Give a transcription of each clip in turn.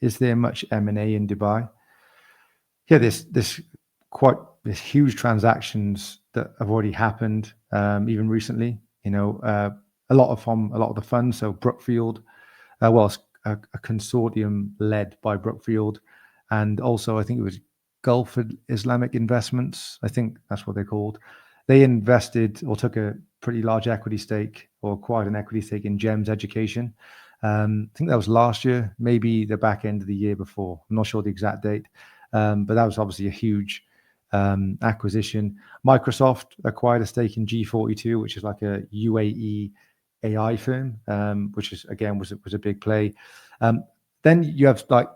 is there much M&A in Dubai? Yeah, there's huge transactions that have already happened, even recently. A lot of the funds. So Brookfield, it's a consortium led by Brookfield, and also I think it was Gulf Islamic Investments. I think that's what they're called. They invested or took a pretty large equity stake or acquired an equity stake in GEMS Education. I think that was last year, maybe the back end of the year before. I'm not sure the exact date, but that was obviously a huge acquisition. Microsoft acquired a stake in G42, which is like a UAE AI firm, which is again was a big play. Then you have like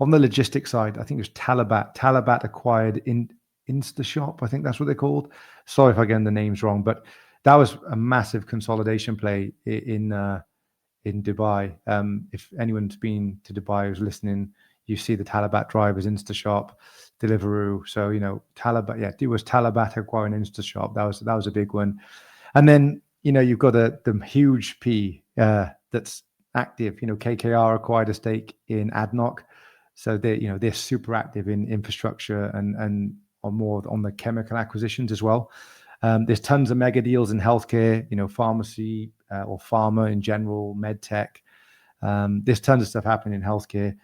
on the logistics side, I think it was Talabat. Talabat acquired in InstaShop. I think that's what they're called. Sorry if I get the names wrong, but that was a massive consolidation play in Dubai. If anyone's been to Dubai who's listening, you see the Talabat drivers, InstaShop, Deliveroo. So Talabat. Yeah, it was Talabat acquiring InstaShop. That was a big one. And then you've got the huge P that's active. KKR acquired a stake in ADNOC, so they're super active in infrastructure and on more on the chemical acquisitions as well. There's tons of mega deals in healthcare, pharmacy or pharma in general, med tech. There's tons of stuff happening in healthcare.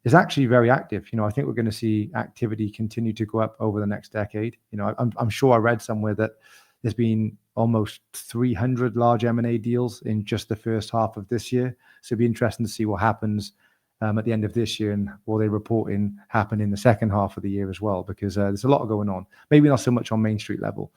It's actually very active. I think we're going to see activity continue to go up over the next decade. I'm sure I read somewhere that there's been almost 300 large M&A deals in just the first half of this year. So it'd be interesting to see what happens at the end of this year and what they report happen in the second half of the year as well, because there's a lot going on. Maybe not so much on Main Street level.